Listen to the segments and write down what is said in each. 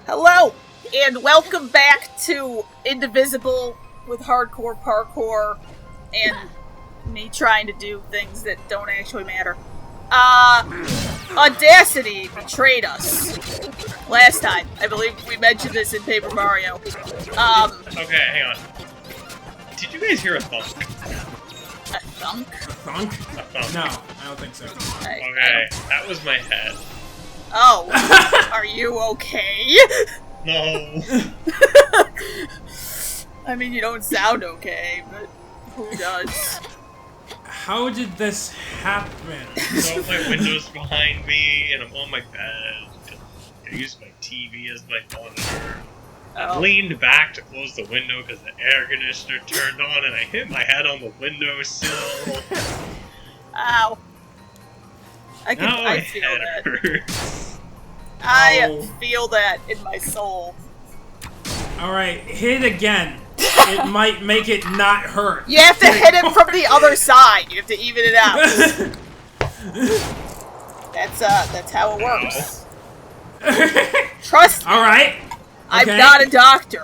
Hello, and welcome back to Indivisible with hardcore parkour and me trying to do things that don't actually matter. Audacity betrayed us last time. I believe we mentioned this in Paper Mario. Okay, hang on. Did you guys hear a thunk? A thunk? A thunk? A thunk. No, I don't think so. Okay, that was my head. Oh, are you okay? No. I mean, you don't sound okay, but who does? How did this happen? So my window's behind me, and I'm on my bed. I used my TV as my monitor. I leaned back to close the window because the air conditioner turned on, and I hit my head on the windowsill. Ow. I feel that. Hurts. I feel that in my soul. Alright, hit it again. It might make it not hurt. You have to hit it from the other side. You have to even it out. That's how it works. Trust me. Alright. Okay. I'm not a doctor.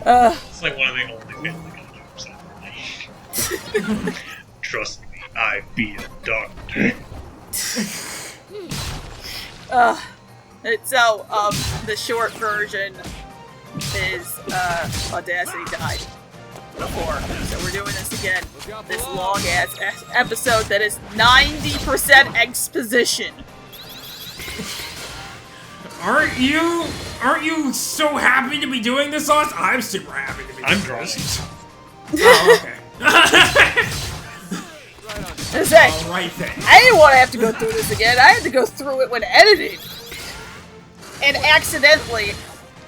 It's like one of the only family jokes ever. Trust me, I be a doctor. So, the short version is, Audacity died before. So we're doing this again. This long-ass episode that is 90% exposition. Aren't you so happy to be doing this, Oz? I'm super happy to be doing this. Oh, okay. Alright then. I didn't want to have to go through this again. I had to go through it when editing. And accidentally,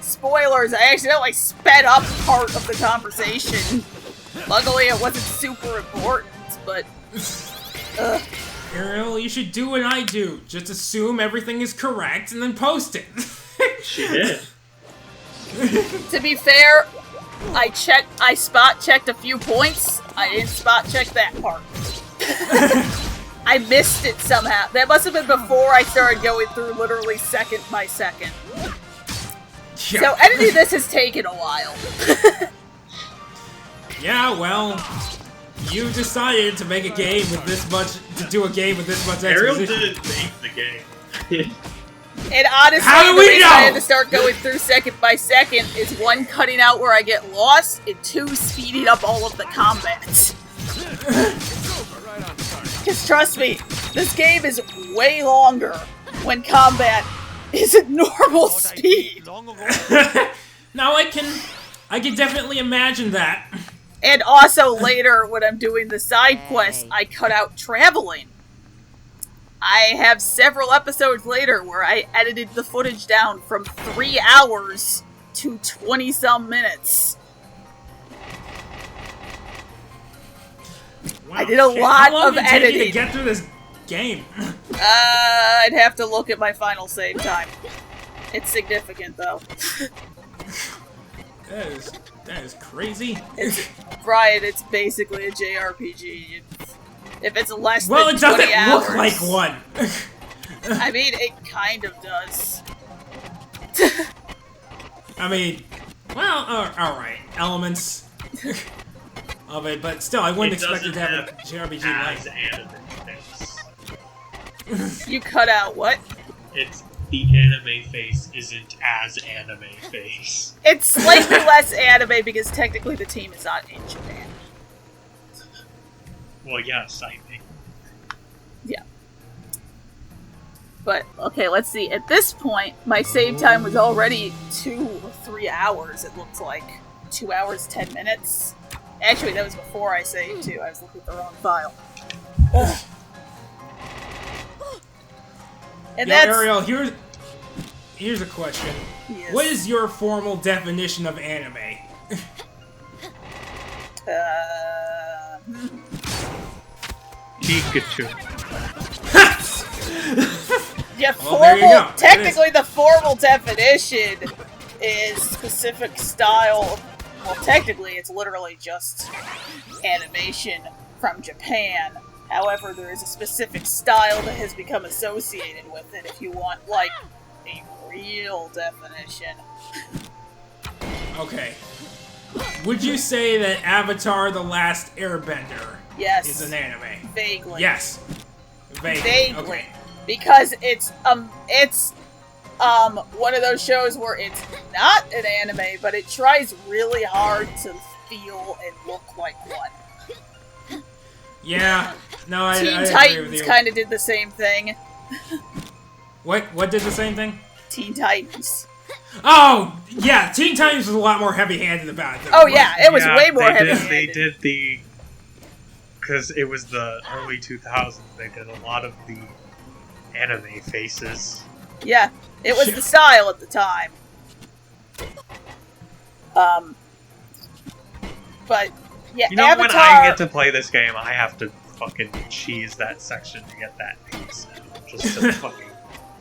spoilers, I accidentally sped up part of the conversation. Luckily, it wasn't super important, but... Ariel, you should do what I do. Just assume everything is correct and then post it. She did. To be fair, I spot checked a few points. I didn't spot check that part. I missed it somehow. That must have been before I started going through literally second by second. Yeah. So editing this has taken a while. Yeah, well, you decided to make a game with this much, to do a game with this much exposition. Ariel didn't make the game. And honestly, how do the we reason know? I had to start going through second by second is one, cutting out where I get lost, and two, speeding up all of the combat. Because trust me, this game is way longer when combat is at normal speed. Now I can definitely imagine that. And also later, when I'm doing the side quests, I cut out traveling. I have several episodes later where I edited the footage down from 3 hours to 20-some minutes. Wow, I did a lot of editing. How long did it take you to get through this game? I'd have to look at my final save time. It's significant, though. That is crazy. Brian, it's basically a JRPG. If it's less well, than it 20 doesn't hours, look like one. I mean, it kind of does. I mean, well, alright, elements of it, but still, I wouldn't expect it to have a JRPG like face. You cut out what? It's the anime face isn't as anime face. It's slightly less anime because technically the team is not in Japan. Well, yes, I think. Yeah. But, okay, let's see. At this point, my save time was already 2 or 3 hours, it looks like. 2 hours, 10 minutes. Actually, that was before I saved, too. I was looking at the wrong file. Ugh. And yeah, that's... Ariel, here's a question. Yes. What is your formal definition of anime? Pikachu. Yeah, well, there you go. Technically, the formal definition is specific style. Well, technically, it's literally just animation from Japan However, there is a specific style that has become associated with it if you want, like, a real definition. Okay. Would you say that Avatar: The Last Airbender is an anime? Vaguely. Yes. Vaguely. Okay. Because it's one of those shows where it's not an anime, but it tries really hard to feel and look like one. Yeah. No, I Teen agree with Titans you. kind of did the same thing. What did the same thing? Teen Titans. Oh, yeah, Teen Titans was a lot more heavy-handed about it. Oh yeah, it was way more heavy-handed. They did the... Because it was the early 2000s, they did a lot of the anime faces. Yeah, it was the style at the time. But, yeah, You know, Avatar... when I get to play this game, I have to fucking cheese that section to get that piece. Just to fucking...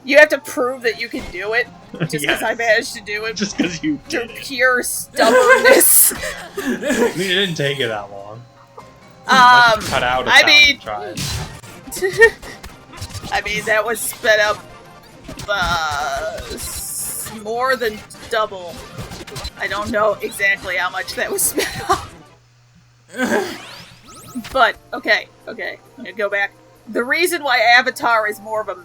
You have to prove that you can do it, just because Yes. I managed to do it. Just because you Through did it. pure stubbornness. I mean, it didn't take you that long. Cut out I mean... try it. I mean, that was sped up, more than double. I don't know exactly how much that was sped up. But, okay, I'm gonna go back. The reason why Avatar is more of a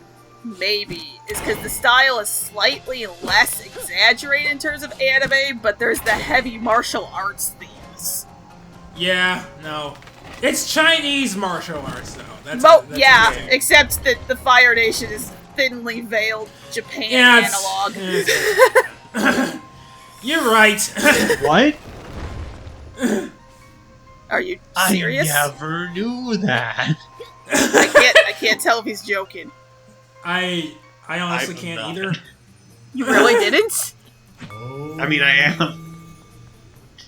maybe is because the style is slightly less exaggerated in terms of anime, but there's the heavy martial arts themes. Yeah, no. It's Chinese martial arts, though. That's Yeah, okay. except that the Fire Nation is thinly veiled Japan analog. You're right. What? Are you serious? I never knew that. I can't tell if he's joking. I honestly can't either. You really didn't? I mean, I am.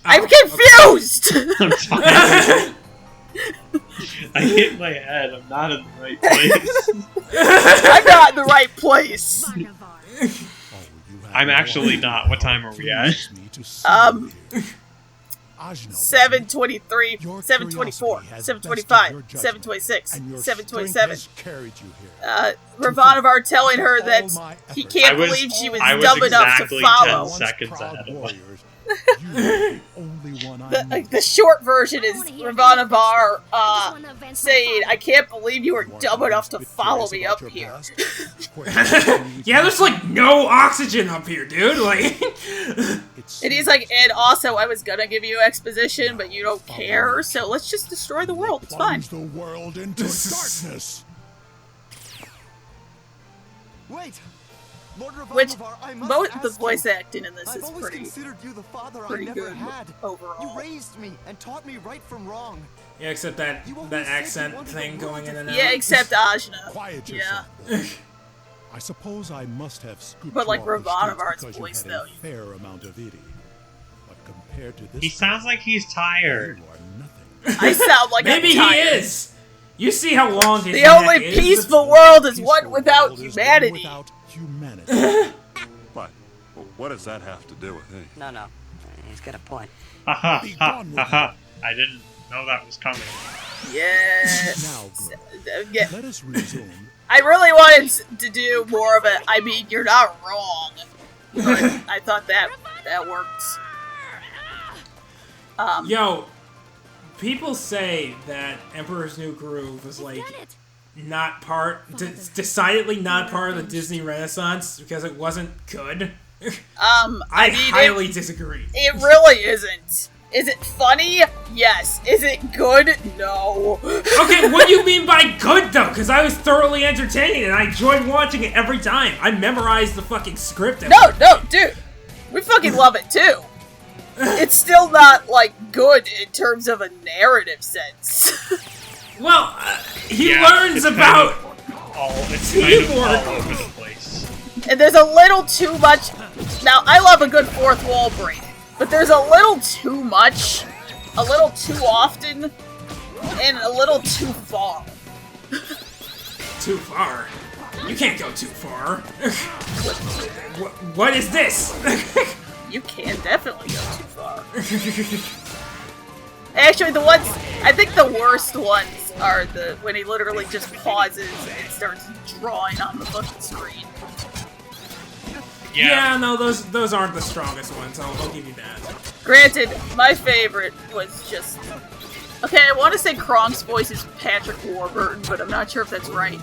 I'm confused! I'm tired. I hit my head. I'm not in the right place. I'm not in the right place. I'm actually not. What time are we at? 7:23, 7:24, 7:25, 7:26, 7:27. Ravannavar telling her that he can't believe she was dumb enough to follow. 10 seconds ahead of him. The short version is Ravannavar saying, "I can't believe you were dumb enough to follow me up here." Yeah, there's like no oxygen up here, dude. Like, and he's like, "And also, I was gonna give you exposition, but you don't care, so let's just destroy the world. It's fine." The world into darkness. Wait. Which, both the voice acting in this is pretty good overall. You raised me and taught me right from wrong. yeah, except that accent thing going in and out. Yeah, except Ajna. Quiet Yeah. yourself. I suppose I must have scooped But, like, you off the Ravannavar's streets because voice, you had though. a fair amount of eating. But compared to this, He sounds like he's tired. you are nothing. I sound like Maybe I'm he tired. is. You see how long his The neck only is? peaceful world is one without World is one humanity. without humanity. What? What does that have to do with anything? No. He's got a point. Ha ha ha ha ha. I didn't know that was coming. Yes. Now, Yeah. let us resume. I really wanted to do more of it. I mean, you're not wrong. But I thought that worked. Yo, people say that Emperor's New Groove was like decidedly not part of the Disney Renaissance because it wasn't good. I mean, highly disagree. It really isn't. Is it funny? Yes. Is it good? No. Okay, what do you mean by good though? Because I was thoroughly entertained and I enjoyed watching it every time. I memorized the fucking script. No, dude. We fucking love it too. It's still not, like, good in terms of a narrative sense. Well, he Yeah, learns it's about it's kind of teamwork. all over the place. And there's a little too much. Now, I love a good fourth wall break, but there's a little too much, a little too often, and a little too far. Too far. You can't go too far. What is this? You can definitely go too far. Actually, I think the worst ones are when he literally just pauses and starts drawing on the fucking screen. Yeah, no, those aren't the strongest ones. I'll give you that. Granted, my favorite was just... Okay, I want to say Kronk's voice is Patrick Warburton, but I'm not sure if that's right.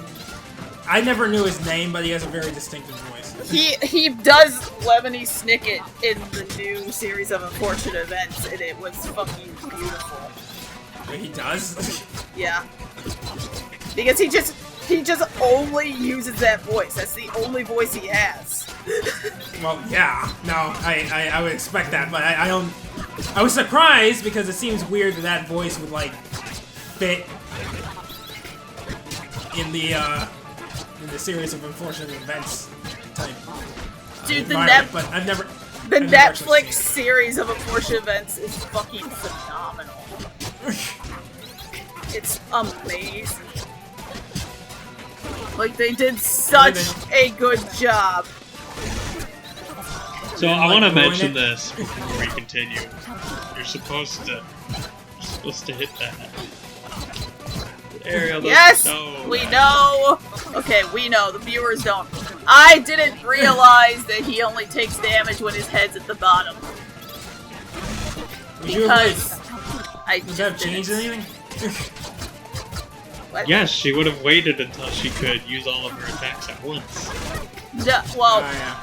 I never knew his name, but he has a very distinctive voice. He does Lemony Snicket in the new series of Unfortunate Events, and it was fucking beautiful. Wait, he does? Yeah. Because he just only uses that voice. That's the only voice he has. Well, yeah. No, I would expect that, but I don't... I was surprised because it seems weird that voice would, like, fit in the series of Unfortunate Events type Dude, but I've never Netflix series of Unfortunate Events is fucking phenomenal. It's amazing. Like, they did such a good job. So I want to mention this before we continue. You're supposed to hit that. Ariel, Yes, no. we know. Okay, we know. The viewers don't. I didn't realize that he only takes damage when his head's at the bottom. Because I Does that have changed anything? Yes, she would have waited until she could use all of her attacks at once. Well, yeah.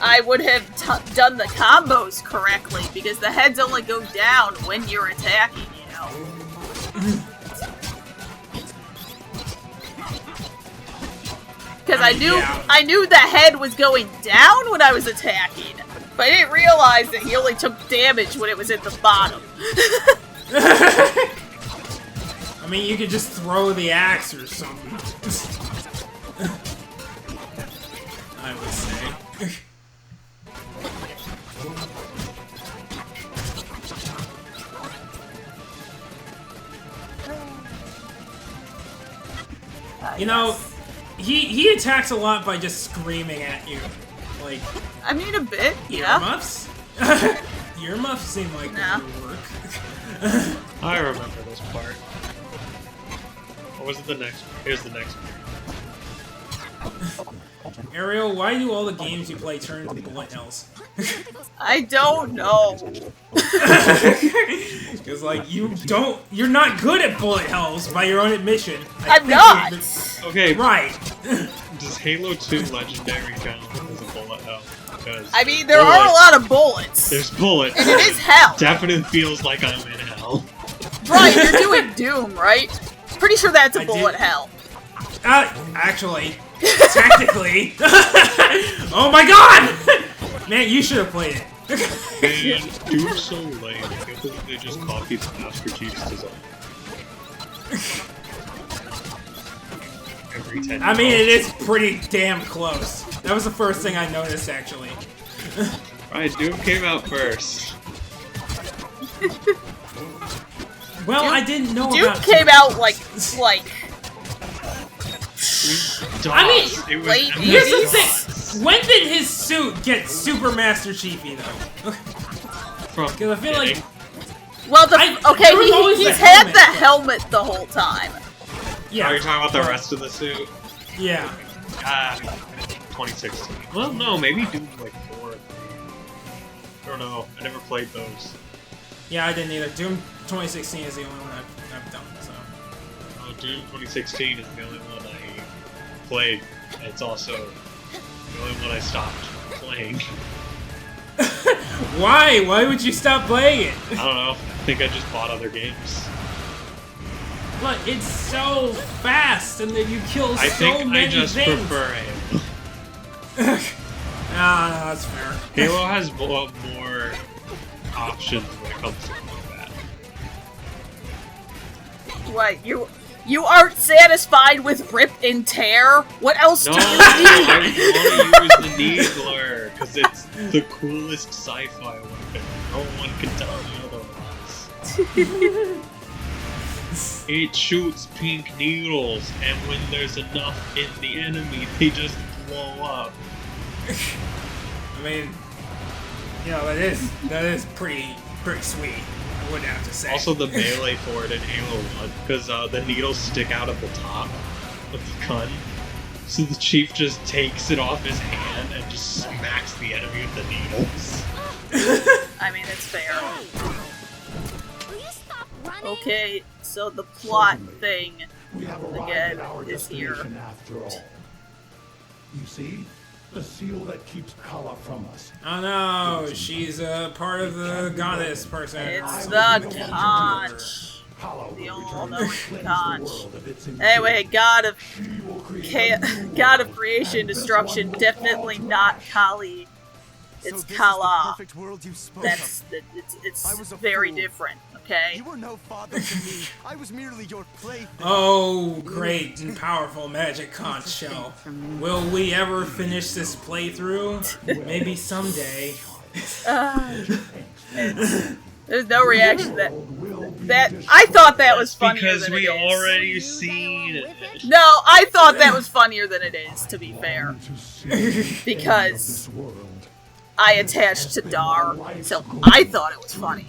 I would have done the combos correctly because the heads only go down when you're attacking, you know. Because I knew the head was going down when I was attacking, but I didn't realize that he only took damage when it was at the bottom. I mean, you could just throw the axe or something. I would say. You know, he attacks a lot by just screaming at you. Like, I mean, a bit, yeah. Earmuffs? Earmuffs seem like they would work. I remember this part. Or was it the next one? Here's the next one. Ariel, why do all the games you play turn into bullet hells? I don't know. Because, like, you're not good at bullet hells by your own admission. I'm not! Okay. Right. Does Halo 2 Legendary count as a bullet hell? Because I mean, there are a lot of bullets. There's bullets. And it is hell. Definitely feels like I'm in hell. Right, you're doing Doom, right? Pretty sure that's a bullet hell. Actually, technically. Oh my god! Man, you should have played it. Man, Doom's so lame. I can't believe they just copied the Master Chief's design. Every 10 I mean, it is pretty damn close. That was the first thing I noticed, actually. Right, Doom came out first. Well, I didn't know Doom about came out like I mean, late here's the thing. When did his suit get Super Master Chiefy, though? Because I feel like... Well, he's had the helmet the whole time. Yeah. Are you talking about the rest of the suit? Yeah. 2016. Well, no, maybe Doom like 4 or 3. I don't know. I never played those. Yeah, I didn't either. Doom 2016 is the only one I've done, so... Oh, Doom 2016 is the only one I played. It's also the only one I stopped playing. Why? Why would you stop playing it? I don't know. I think I just bought other games. But it's so fast, and then you kill so many things. I just prefer Halo. No, that's fair. Halo has more options when it comes to combat. What, you aren't satisfied with rip and tear? What else do you need? I want to use the Needler, because it's the coolest sci-fi weapon. No one can tell me otherwise. It shoots pink needles, and when there's enough in the enemy, they just blow up. I mean, you know, that is pretty sweet. I would have to say. Also, the melee for it in Halo 1, because the needles stick out at the top of the gun. So the chief just takes it off his hand and just smacks the enemy with the needles. I mean, it's fair. Will you stop running? Okay, so the plot thing We have arrived again at our is here. destination after all. You see? The seal that keeps Kala from us. Oh no, she's a part of the goddess person. It's the conch. The all-knowing conch. Anyway, god of god of creation, destruction, definitely not Kali. It's Kala. That's it's very different. Okay. You were no father to me. I was merely your plaything. Oh, great and powerful magic conch shell. Will we ever finish this playthrough? Maybe someday. There's no reaction to that. I thought that was funnier Because than we it is. already seen it. No, I thought that was funnier than it is, to be fair. Because I attached to Dar, so I thought it was funny.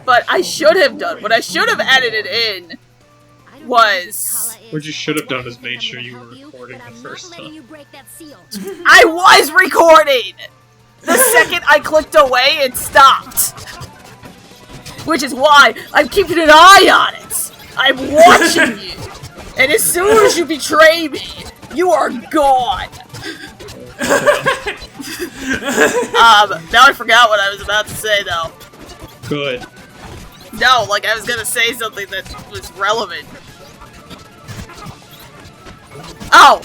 But I should have done, what I should have edited in was... What you should have done is made sure you were recording the first time. I was recording! The second I clicked away, it stopped. Which is why I'm keeping an eye on it. I'm watching you. And as soon as you betray me, you are gone. Now I forgot what I was about to say, though. Good. No, like I was gonna say something that was relevant. Oh!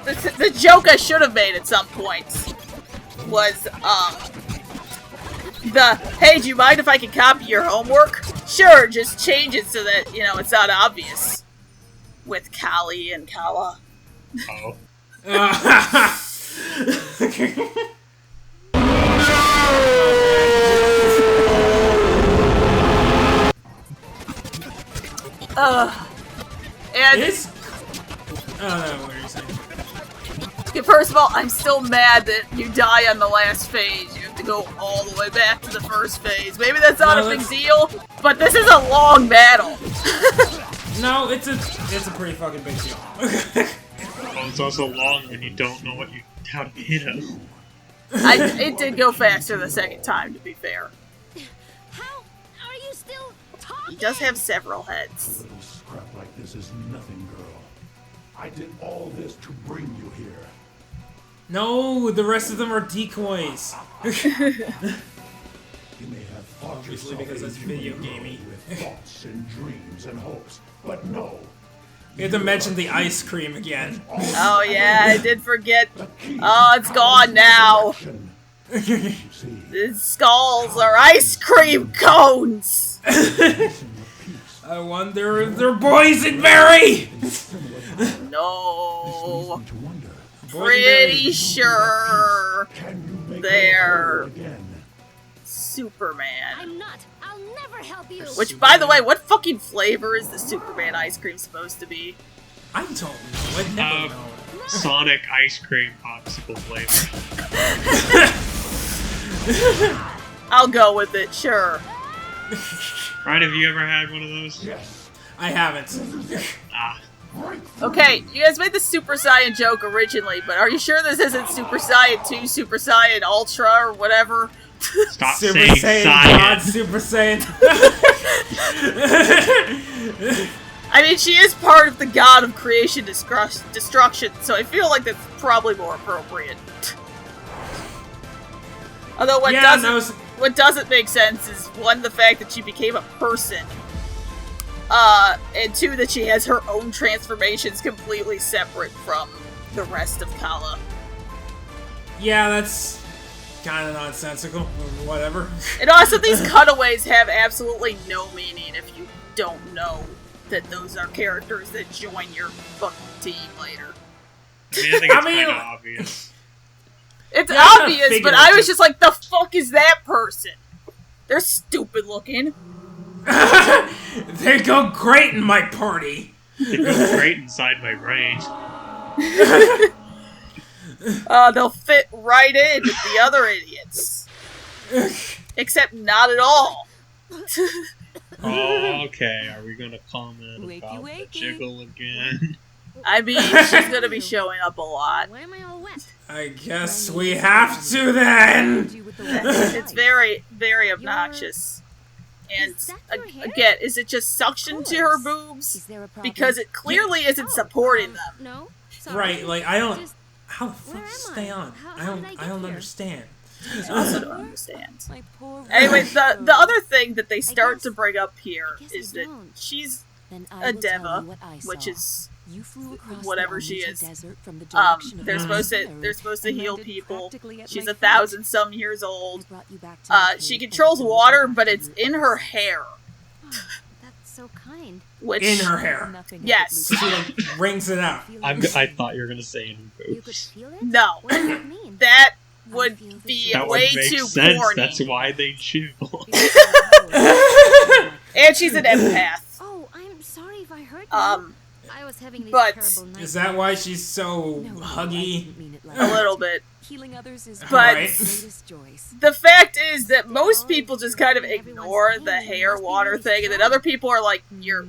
The joke I should have made at some point was, hey, do you mind if I can copy your homework? Sure, just change it so that, you know, it's not obvious. With Kali and Kala. Oh. And It's... Oh no, what are you saying? first of all, I'm still mad that you die on the last phase. You have to go all the way back to the first phase. Maybe that's not a big deal, but this is a long battle. No, it's a pretty fucking big deal. Well, it's also long when you don't know how to hit him. It did go faster the second time, to be fair. How are you still talking? He does have several heads. Little scrap like this is nothing, girl. I did all this to bring you here. No, the rest of them are decoys. You may have thought Obviously, yourself because a that's video human gamey. girl with thoughts and dreams and hopes, but no. You have to mention the ice cream again. Oh yeah, I did forget. Oh, it's gone now. You see, The skulls are ice cream cones. I wonder if they're boysenberry! No. to wonder, Pretty sure can you make they're her whole again? Superman. I'm not. I'll never help you. Which, by the way, what fucking flavor is the Superman ice cream supposed to be? I don't know. I've never known. Sonic ice cream popsicle flavor. I'll go with it, sure. Right, have you ever had one of those? Yes. I haven't. Ah. Okay, you guys made the Super Saiyan joke originally, but are you sure this isn't Super Saiyan 2, Super Saiyan Ultra, or whatever? Stop Super saying Saiyan science. God, Super Saiyan. I mean, she is part of the god of creation destruction, so I feel like that's probably more appropriate. Although what doesn't make sense is, one, the fact that she became a person, and two, that she has her own transformations completely separate from the rest of Kala. Yeah, that's kind of nonsensical, or whatever. And also, these cutaways have absolutely no meaning if you don't know that those are characters that join your fucking team later. I think it's kind of obvious. It's Yeah, I obvious, figured but it I was just- just like, the fuck is that person? They're stupid looking. They go great in my party. It goes great inside my brain. they'll fit right in with the other idiots. Except not at all. Oh, okay. Are we gonna comment Wakey, about the wakey. jiggle again? I mean, she's gonna be showing up a lot. Why am I all wet? I guess we have to then. It's very, very obnoxious. And Is that your hair? again, is it just suction to her Is boobs? there a problem? Because it clearly isn't supporting them. No. Sorry. Right, like I don't. Just- How the Where fuck am stay I? on? How I don't. did I I get don't here? understand. I also don't understand. My poor Anyway, Rose. the other thing that they start guess- to bring up here I guess is I that don't. she's Then I a will tell Deva, you what I which saw. is You flew across whatever the she Almuja is. Desert from the direction of they're the supposed to Meru they're supposed to and heal landed people. practically at She's my 1,000 feet. some years old. I brought you back to my She cave controls and water, back but to it's you in ever her since. hair. Oh, that's so kind. Which In her hair. Nothing I Yes. could She lose. like wrings it out. Feel I it? thought you were gonna say in her You could boobs. feel it? No. What does that mean? that I would feel the be same. That way would make too sense. corny. That's why they jiggle. And she's an empath. Oh, I'm sorry if I hurt you. I was having these but- terrible nights. Is that why she's so No, I huggy? didn't mean it like A little that. bit. Healing others is But- one of my greatest joys. The fact is that most people just kind of ignore the hair water thing, and then other people are like, your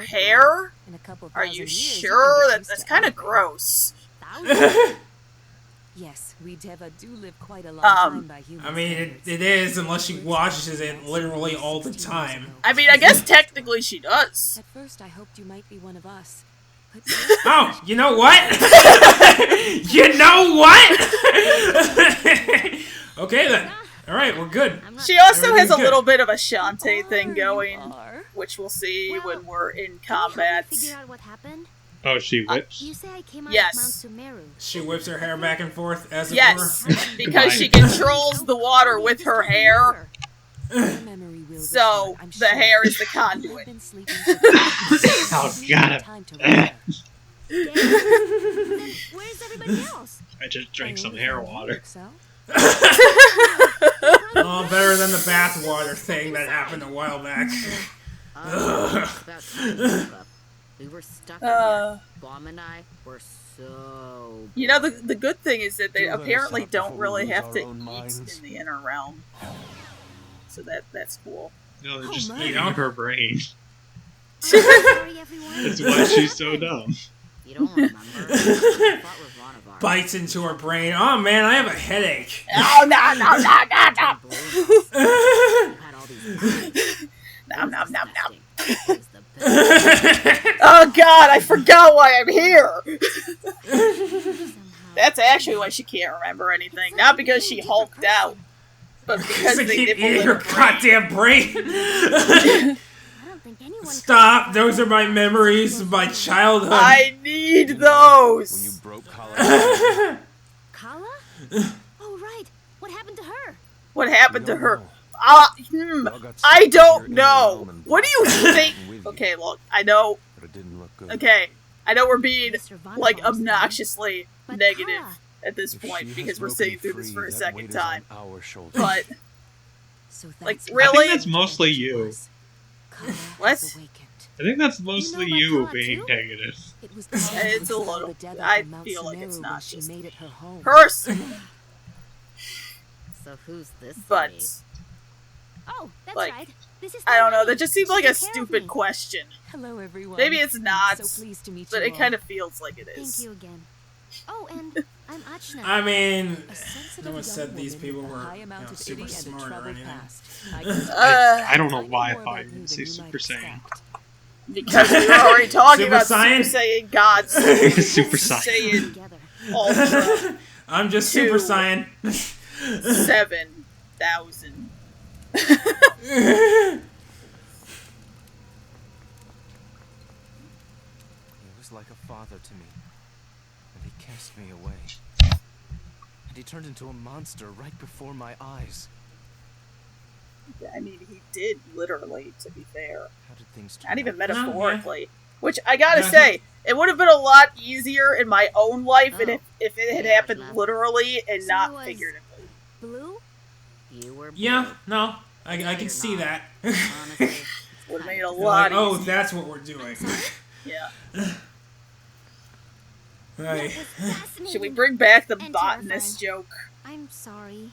hair? In a couple Are thousand you years, you sure? can get That's used to kind of anything. gross. Thousands? Yes, we Deva do live quite a long Um, time by human I mean, standards. it is unless she watches it literally all the time. I mean, I guess technically she does. At first, I hoped you might be one of us. But Oh, you know what? You know what? Okay then. All right, we're good. I'm not She also has a Everything's good. little bit of a Shantae thing you going, are. which we'll see Well, when we're in Can you help combat. me figure out what happened? Oh, she whips. You say I came out Yes. of Mount Sumeru. She whips her hair back and forth as it Yes, were. because she controls the water with her hair, Your memory will so return, I'm the sure. hair is the You've conduit. been sleeping for days. Oh, got it. Time to recover. Then where's everybody else? I just drank I some only hair found you, water. Excel. Oh, better than the bath water thing that happened a while back. About time to move up. We were stuck in Uh, here. Bomb and I were so. You know, the good thing is that they Do let us apparently out don't before we really lose have our to own eat minds. in the inner realm. So that's cool. No, they're Oh, just my. eating her brain. Sorry, everyone. That's why she's so dumb. You don't remember? I thought Ravana Bites into her brain. Oh man, I have a headache. Oh, no, no, no, no, no. You had all these. Nom, nom, nom, nom. It was the best. Oh god, I forgot why I'm here! That's actually why she can't remember anything. Not because she hulked out, but because They they keep nibbled eating her her goddamn brain. I don't think anyone. Stop. Those are my memories of my childhood. I need When you those! broke Kala. Kala? Oh right. What happened to her? What happened to don't her? know. Hmm, Y'all got I stuck in don't your know. inner realm and What do you brought think? with you, Okay, look, I know, but it didn't look good. okay, I know we're being, Mr. Von like, Bar's thing. obnoxiously But negative Kala. at this If point she because has we're broken sitting through this free, for a that second weight is time. on our shoulders. But, So like, that's really? I think that's mostly you. Kala What? has awakened. I think that's mostly about you Kala, being too? negative. It was It's a Kala little- who stole the I Deva from Mount feel like it's Sumeru not when she just made it her home. person, So who's this? but, lady? Oh, that's Like, right. This is I don't know, Lady. that just seems She like a took care of stupid me. question. Hello, everyone. Maybe it's not, So pleased to meet but you it all. kind of feels like it Thank is. you again. Oh, and I'm Achna. I mean, A sensitive no one young said these woman people with a were, high you amount know, of super pity and a smart or troubled anything. past. I guess I don't know know why I more thought about you were you going to say than you might Super Saiyan. expect. Because we were already talking Super about Saiyan? Super Saiyan gods. Super Saiyan. Together. Ultra I'm just Super Two. Saiyan. 7,000. He was like a father to me, and he cast me away. And he turned into a monster right before my eyes. I mean, he did literally, to be fair. How did things turn Not even out? metaphorically. Which, I gotta Yeah. say, it would have been a lot easier in my own life if it had Yeah, happened Ashley. literally and So not was- figuratively. Blue? You were. Yeah, blue. no, I No, can you're see not. that. Honestly, it's Would have kind made it a of They're lot like, oh, easier. that's what we're doing. Yeah. Right. Should we bring back the botanist joke? I'm sorry.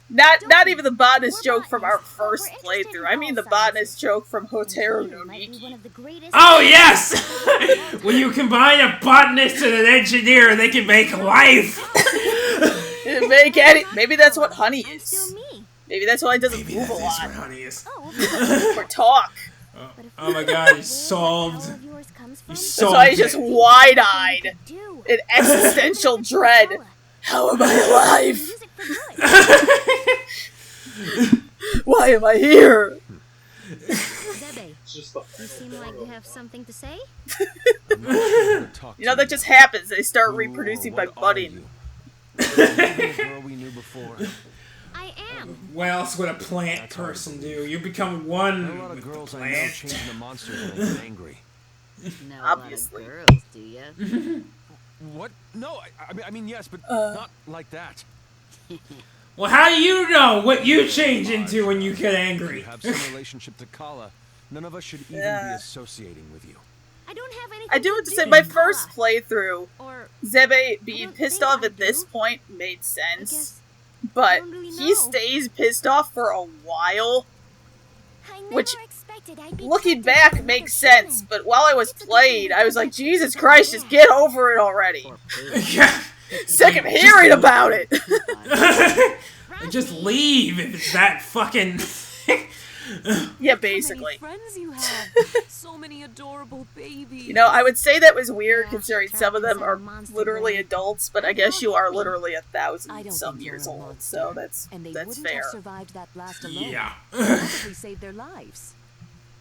Not even the botanist We're joke from our botanists, but we're first interested in playthrough. I mean the all botanist joke from Hotaru You no might be one Miki. of the greatest. Oh yes! When you combine a botanist and an engineer, they can make life. Maybe that's what honey I'm is. still me. Maybe that's why it doesn't Maybe move that a is lot. what honey is. Oh, Or talk. but if Oh my we god, you where solved. that power of yours comes from, You That's solved why he's just it. wide-eyed do. in existential dread. How am I alive? Music for good. Why am I here? Zebe, It's just the you seem like you have something to say. I'm not here to talk You know, to that just happens. They start Who reproducing or by what are budding. you? The girl we knew before. I am. What else would a plant That's hard. person do? You become There one are a lot of with the girls I know plant. change into monsters when they get angry. No, Obviously. A lot of girls, do ya? What? No, I mean yes, but not like that. Well, how do you know what you change into when you get If angry? you have some relationship to Kala, none of us should even be associating with you. I don't have anything. I do have to say, with my Kala. first playthrough, Or Zebe being don't pissed think off I at this do. point made I sense. guess But don't really he know. stays pissed off for a while. I never Which, expected I'd be looking trapped back inside makes another sense, human. but while I was It's a good playing, thing I was that like, that's Jesus what Christ, I just am. get over it already. Poor Pooh. Yeah. Sick of hearing about it. Just leave if it's that fucking. Yeah, How many basically. friends you have. So many adorable babies. You know, I would say that was weird Yeah, considering trapped some of them inside a are monster literally brain. adults, but I guess you are literally 1,000 I don't some think you're years a old, monster, so that's and they that's wouldn't fair. have survived that blast alone. Yeah. Probably saved their lives.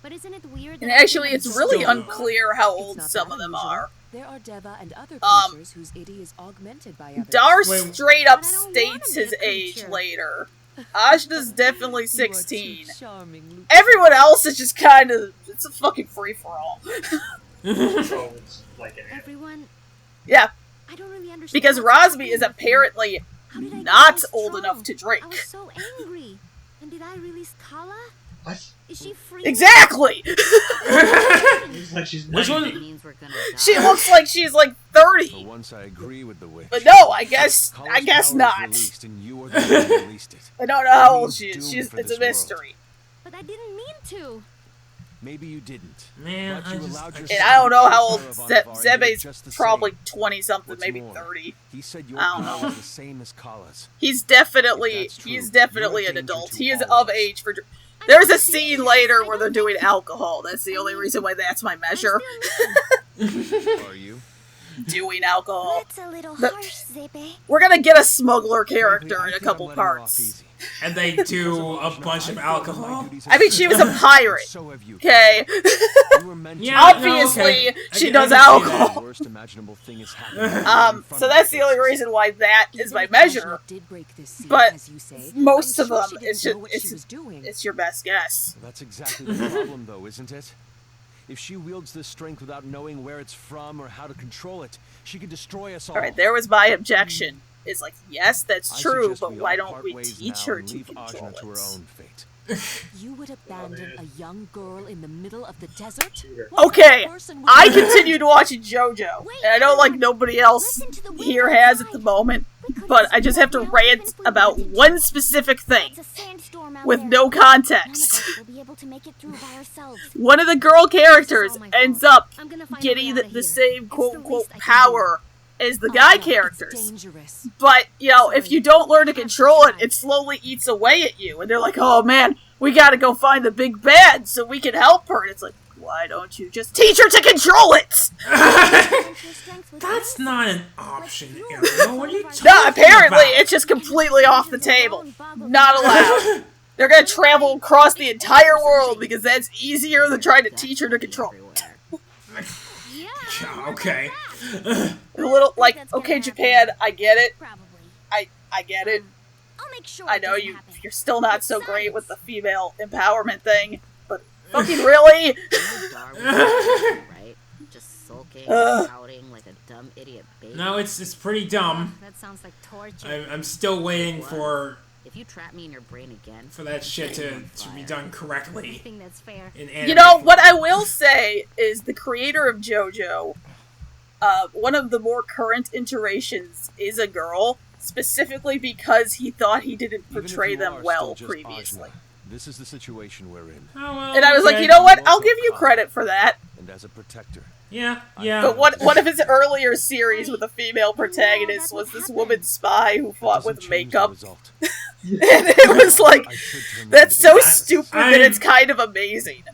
But isn't it weird? And that actually, everyone it's really Still- unclear how It's old not some that of them unusual. are. There are Deva and other Um, creatures whose id is augmented by others. Dar Wait. straight up But I don't states wanna be his a age creature. later. Ajna's definitely You are too 16. charming, Luke. Everyone else is just kind of, it's a fucking free-for-all. So it's like Everyone. Yeah, I don't really understand. because what's Rosby happening is with me. apparently How did I get not so old strong? enough to drink. I was so angry. And did I release Kala? What? Is she free? Exactly! It's like she's Which 90. one? It means we're gonna die. She looks like she's like For 30. once, I agree with the witch. But no, I guess Kala's not. power is released, and you are the one who released it. I don't know how old Means she is. doom for It's a this world. mystery. But I didn't mean to. Maybe you didn't. Man, but I you just- allowed I- yourself And I don't know how to old be a caravan of our ended just the Zebe's probably same. 20-something, What's maybe more, 30. He said your I don't power know. is the same as Kala's. He's definitely, If that's true, he's you're a definitely an danger adult. to He is all of of us. age for... There's a scene later where they're doing alcohol. That's the only reason why that's my measure. Are you? Doing alcohol. That's a little The- harsh, Zebe. We're gonna get a smuggler Frankly, character I in a think couple I'm letting you off parts. easy. And they do a bunch of alcohol. I mean, she was a pirate. So have you. Okay? You were meant Yeah, to. Obviously, no, okay. she I does can see alcohol. The worst imaginable thing is happening. So that's the only reason why that is my measure. Did break this seal, But as you say, most I'm of sure them, she didn't it's just, know what she was doing. it's your best guess. Well, that's exactly the problem, though, isn't it? If she wields this strength without knowing where it's from or how to control it, she could destroy us all. Alright, there was my objection. It's like, yes, that's I true, suggest but we why all don't part we ways teach now her and to leave control Ajna to her it? own fate. You would abandon man. a young girl in the middle of the desert? Weird. What Okay, kind of person would I do that? continued watching JoJo, and I know like nobody else Listen to the wind here has at outside. the moment, We couldn't but I sleep just have to right now, rant even if we about wanted to. one specific thing, It's a sandstorm out with there. no None of context. us will be able to make it through by ourselves. One of the girl characters This is all my ends fault. up I'm gonna find a getting way out of the here. same It's the quote-unquote least I can power as the Oh, guy no, characters. It's dangerous. But, you know, if Sorry. you don't learn to I have to control it, try. it slowly eats away at you. And they're like, oh man, we gotta go find the big bad so we can help her. And it's like, why don't you just teach her to control it? That's not an option, Ariel. What are you talking No, apparently about? it's just completely off the table. Not allowed. They're gonna travel across the entire world because that's easier than trying to teach her to control it. Yeah, okay. A little, like, okay, Japan, I get it. Probably. I get it. I'll make sure I it know doesn't you're happen. still not so great with the female empowerment thing, but fucking really? Darwin, right? Just sulking, Ugh. pouting like a dumb idiot baby. No, it's pretty dumb. That sounds like torture. I'm still waiting for If you trap me in your brain again, that shit to be done I correctly think that's fair. in anime. You know, what I will say is the creator of JoJo one of the more current iterations is a girl, specifically because he thought he didn't portray them well previously. This is the situation we're in. Oh, well, And I was like, okay. you know what? I'll give you credit for that. And as a protector. Yeah. But one of his earlier series with a female protagonist was this woman spy who fought with makeup. And it was like, that's so stupid that it's kind of amazing.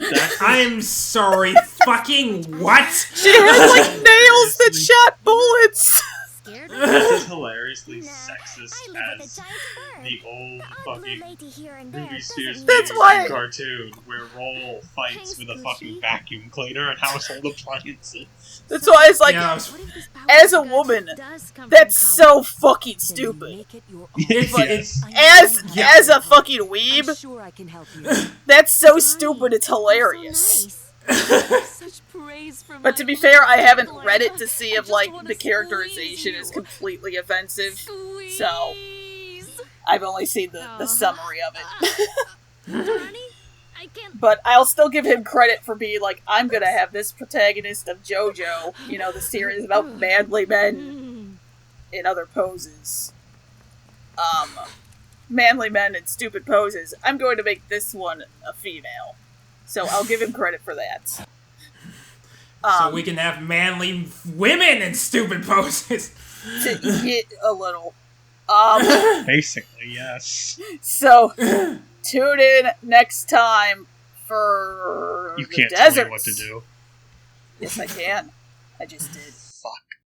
I'm sorry, fucking what? She had like nails that shot bullets! This is hilariously sexist as the old fucking movie series cartoon where Roll fights with a fucking vacuum cleaner and household appliances. That's why it's like, as a woman, that's so fucking stupid. As a fucking weeb, that's so stupid it's hilarious. But to be fair, I haven't read it to see if, like, the characterization is completely offensive, so I've only seen the summary of it. But I'll still give him credit for being like, I'm gonna have this protagonist of JoJo, you know, the series about manly men in other poses. Manly men in stupid poses. I'm going to make this one a female. So I'll give him credit for that. So we can have manly women in stupid poses. To get a little. Basically, yes. So, tune in next time for You the can't deserts. tell me what to do. Yes, I can. I just did.